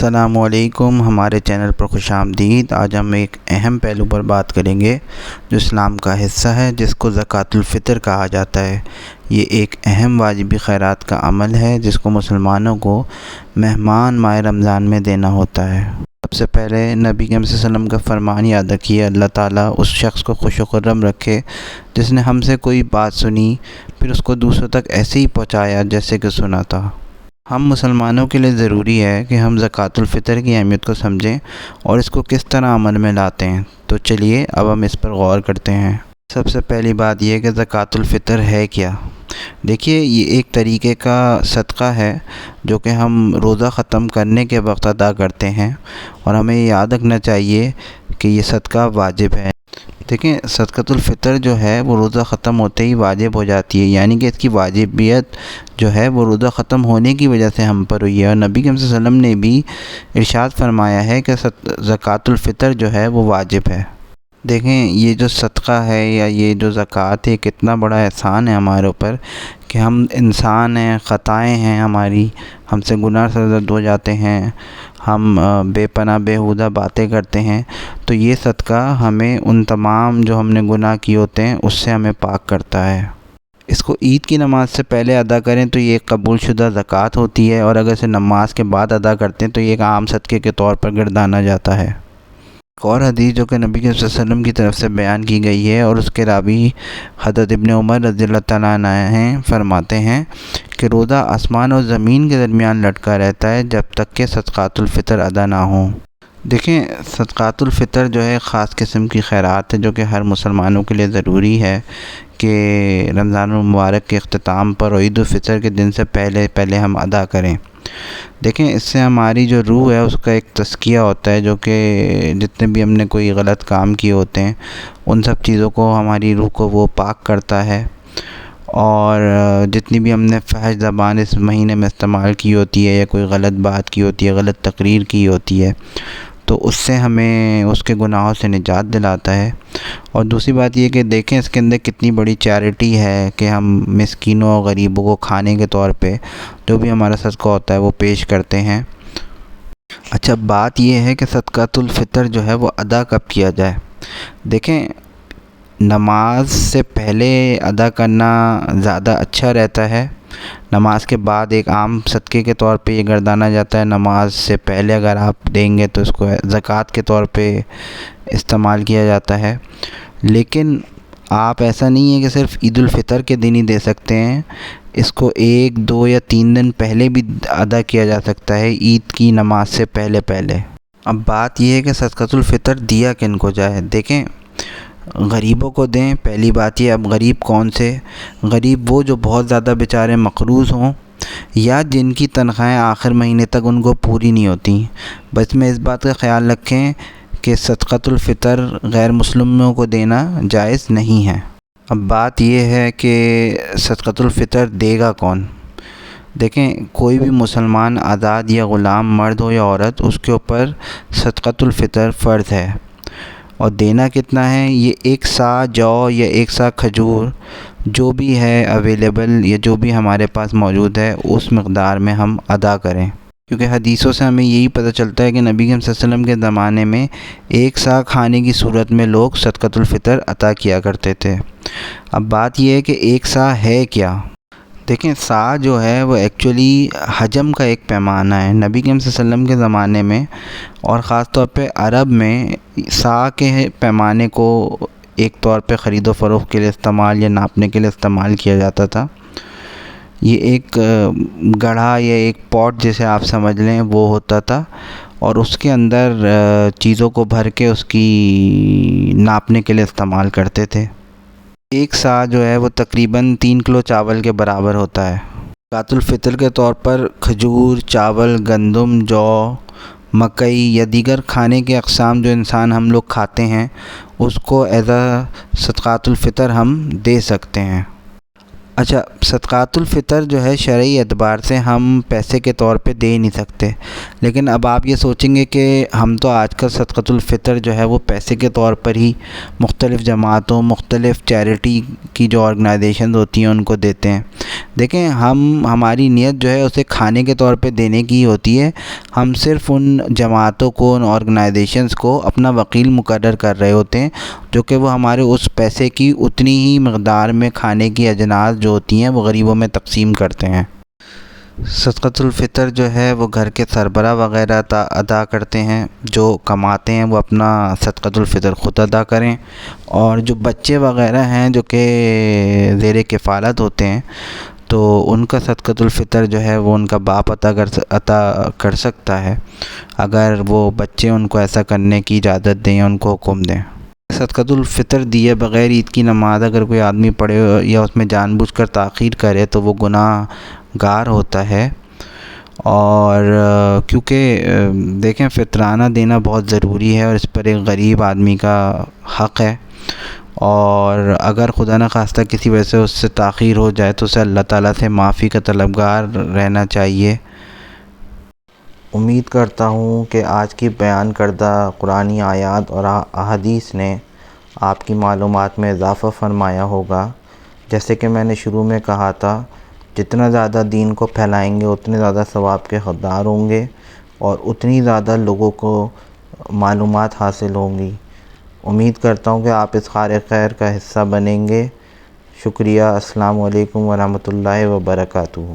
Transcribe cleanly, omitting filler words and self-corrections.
السلام علیکم، ہمارے چینل پر خوش آمدید۔ آج ہم ایک اہم پہلو پر بات کریں گے جو اسلام کا حصہ ہے، جس کو زکوٰۃ الفطر کہا جاتا ہے۔ یہ ایک اہم واجبی خیرات کا عمل ہے جس کو مسلمانوں کو مہمان ماہ رمضان میں دینا ہوتا ہے۔ سب سے پہلے نبی کریم صلی اللہ علیہ وسلم کا فرمان یاد رکھیے، اللہ تعالیٰ اس شخص کو خوش و خرم رکھے جس نے ہم سے کوئی بات سنی پھر اس کو دوسروں تک ایسے ہی پہنچایا جیسے کہ سنا تھا۔ ہم مسلمانوں کے لیے ضروری ہے کہ ہم زکوٰۃ الفطر کی اہمیت کو سمجھیں اور اس کو کس طرح عمل میں لاتے ہیں۔ تو چلیے اب ہم اس پر غور کرتے ہیں۔ سب سے پہلی بات یہ کہ زکوٰۃ الفطر ہے کیا؟ دیکھیے، یہ ایک طریقے کا صدقہ ہے جو کہ ہم روزہ ختم کرنے کے وقت ادا کرتے ہیں، اور ہمیں یاد رکھنا چاہیے کہ یہ صدقہ واجب ہے۔ دیکھیں، صدقۃ الفطر جو ہے وہ روزہ ختم ہوتے ہی واجب ہو جاتی ہے، یعنی کہ اس کی واجبیت جو ہے وہ روزہ ختم ہونے کی وجہ سے ہم پر ہوئی ہے۔ اور نبی کریم صلی اللہ علیہ وسلم نے بھی ارشاد فرمایا ہے کہ زکوٰۃ الفطر جو ہے وہ واجب ہے۔ دیکھیں، یہ جو صدقہ ہے یا یہ جو زکوٰۃ ہے، کتنا بڑا احسان ہے ہمارے اوپر کہ ہم انسان ہیں، خطائیں ہیں ہماری، ہم سے گناہ سرزد ہو جاتے ہیں، ہم بے پناہ بیہودہ باتیں کرتے ہیں، تو یہ صدقہ ہمیں ان تمام جو ہم نے گناہ کیے ہوتے ہیں اس سے ہمیں پاک کرتا ہے۔ اس کو عید کی نماز سے پہلے ادا کریں تو یہ ایک قبول شدہ زکوٰۃ ہوتی ہے، اور اگر اسے نماز کے بعد ادا کرتے ہیں تو یہ ایک عام صدقے کے طور پر گردانا جاتا ہے۔ ایک اور حدیث جو کہ نبی صلی اللہ علیہ وسلم کی طرف سے بیان کی گئی ہے، اور اس کے راوی حضرت ابن عمر رضی اللہ تعالیٰ عنہ ہیں، فرماتے ہیں کہ روزہ آسمان اور زمین کے درمیان لٹکا رہتا ہے جب تک کہ صدقۃ الفطر ادا نہ ہوں۔ دیکھیں، صدقۃ الفطر جو ہے خاص قسم کی خیرات ہے جو کہ ہر مسلمانوں کے لیے ضروری ہے کہ رمضان المبارک کے اختتام پر اور عید الفطر کے دن سے پہلے ہم ادا کریں۔ دیکھیں، اس سے ہماری جو روح ہے اس کا ایک تزکیہ ہوتا ہے، جو کہ جتنے بھی ہم نے کوئی غلط کام کیے ہوتے ہیں ان سب چیزوں کو، ہماری روح کو وہ پاک کرتا ہے، اور جتنی بھی ہم نے فحش زبان اس مہینے میں استعمال کی ہوتی ہے یا کوئی غلط بات کی ہوتی ہے، غلط تقریر کی ہوتی ہے، تو اس سے ہمیں اس کے گناہوں سے نجات دلاتا ہے۔ اور دوسری بات یہ کہ دیکھیں اس کے اندر کتنی بڑی چیریٹی ہے کہ ہم مسکینوں اور غریبوں کو کھانے کے طور پہ جو بھی ہمارا صدقہ ہوتا ہے وہ پیش کرتے ہیں۔ اچھا، بات یہ ہے کہ صدقۃ الفطر جو ہے وہ ادا کب کیا جائے؟ دیکھیں، نماز سے پہلے ادا کرنا زیادہ اچھا رہتا ہے۔ نماز کے بعد ایک عام صدقے کے طور پہ یہ گردانا جاتا ہے۔ نماز سے پہلے اگر آپ دیں گے تو اس کو زکوٰۃ کے طور پہ استعمال کیا جاتا ہے، لیکن آپ ایسا نہیں ہے کہ صرف عید الفطر کے دن ہی دے سکتے ہیں، اس کو 1، 2 یا 3 دن پہلے بھی ادا کیا جا سکتا ہے، عید کی نماز سے پہلے۔ اب بات یہ ہے کہ صدقۃ الفطر دیا کن کو جائے؟ دیکھیں، غریبوں کو دیں۔ پہلی بات یہ، اب غریب کون سے؟ غریب وہ جو بہت زیادہ بیچارے مقروض ہوں یا جن کی تنخواہیں آخر مہینے تک ان کو پوری نہیں ہوتی۔ بس میں اس بات کا خیال رکھیں کہ صدقۃ الفطر غیر مسلموں کو دینا جائز نہیں ہے۔ اب بات یہ ہے کہ صدقۃ الفطر دے گا کون؟ دیکھیں، کوئی بھی مسلمان آزاد یا غلام، مرد ہو یا عورت، اس کے اوپر صدقۃ الفطر فرض ہے۔ اور دینا کتنا ہے؟ یہ 1 سا جو یا 1 سا کھجور جو بھی ہے اویلیبل یا جو بھی ہمارے پاس موجود ہے اس مقدار میں ہم ادا کریں، کیونکہ حدیثوں سے ہمیں یہی پتہ چلتا ہے کہ نبی کریم صلی اللہ علیہ وسلم کے زمانے میں 1 سا کھانے کی صورت میں لوگ صدقۃ الفطر عطا کیا کرتے تھے۔ اب بات یہ ہے کہ 1 سا ہے کیا؟ دیکھیں، سا جو ہے وہ ایکچولی حجم کا ایک پیمانہ ہے۔ نبی کریم صلی اللہ علیہ وسلم کے زمانے میں اور خاص طور پہ عرب میں سا کے پیمانے کو ایک طور پہ خرید و فروخت کے لیے استعمال یا ناپنے کے لیے استعمال کیا جاتا تھا۔ یہ ایک گڑھا یا ایک پاٹ جسے آپ سمجھ لیں وہ ہوتا تھا، اور اس کے اندر چیزوں کو بھر کے اس کی ناپنے کے لیے استعمال کرتے تھے۔ 1 سا جو ہے وہ تقریباً 3 کلو چاول کے برابر ہوتا ہے۔ زکوٰۃ الفطر کے طور پر کھجور، چاول، گندم، جو، مکئی یا دیگر کھانے کے اقسام جو ہم لوگ کھاتے ہیں اس کو ایز صدقۃ الفطر ہم دے سکتے ہیں۔ اچھا، صدقات الفطر جو ہے شرعی اعتبار سے ہم پیسے کے طور پہ دے نہیں سکتے، لیکن اب آپ یہ سوچیں گے کہ ہم تو آج کل صدقۃ الفطر جو ہے وہ پیسے کے طور پر ہی مختلف جماعتوں، مختلف چیریٹی کی جو آرگنائزیشنز ہوتی ہیں ان کو دیتے ہیں۔ دیکھیں، ہماری نیت جو ہے اسے کھانے کے طور پہ دینے کی ہوتی ہے۔ ہم صرف ان جماعتوں کو، ان آرگنائزیشنز کو اپنا وکیل مقرر کر رہے ہوتے ہیں، جو کہ وہ ہمارے اس پیسے کی اتنی ہی مقدار میں کھانے کی اجناس جو ہوتی ہیں وہ غریبوں میں تقسیم کرتے ہیں۔ صدقۃ الفطر جو ہے وہ گھر کے سربراہ وغیرہ ادا کرتے ہیں، جو کماتے ہیں وہ اپنا صدقۃ الفطر خود ادا کریں، اور جو بچے وغیرہ ہیں جو کہ زیر کفالت ہوتے ہیں تو ان کا صدقۃ الفطر جو ہے وہ ان کا باپ عطا کر سکتا ہے، اگر وہ بچے ان کو ایسا کرنے کی اجازت دیں، ان کو حکم دیں۔ صدقۃ الفطر دیے بغیر عید کی نماز اگر کوئی آدمی پڑھے یا اس میں جان بوجھ کر تاخیر کرے تو وہ گناہ گار ہوتا ہے، اور کیونکہ دیکھیں فطرانہ دینا بہت ضروری ہے اور اس پر ایک غریب آدمی کا حق ہے، اور اگر خدا نخواستہ کسی وجہ سے اس سے تاخیر ہو جائے تو اسے اللہ تعالیٰ سے معافی کا طلبگار رہنا چاہیے۔ امید کرتا ہوں کہ آج کی بیان کردہ قرآنی آیات اور احادیث نے آپ کی معلومات میں اضافہ فرمایا ہوگا۔ جیسے کہ میں نے شروع میں کہا تھا، جتنا زیادہ دین کو پھیلائیں گے اتنے زیادہ ثواب کے حقدار ہوں گے اور اتنی زیادہ لوگوں کو معلومات حاصل ہوں گی۔ امید کرتا ہوں کہ آپ اس خیر خیر کا حصہ بنیں گے۔ شکریہ۔ السلام علیکم ورحمۃ اللہ وبرکاتہ۔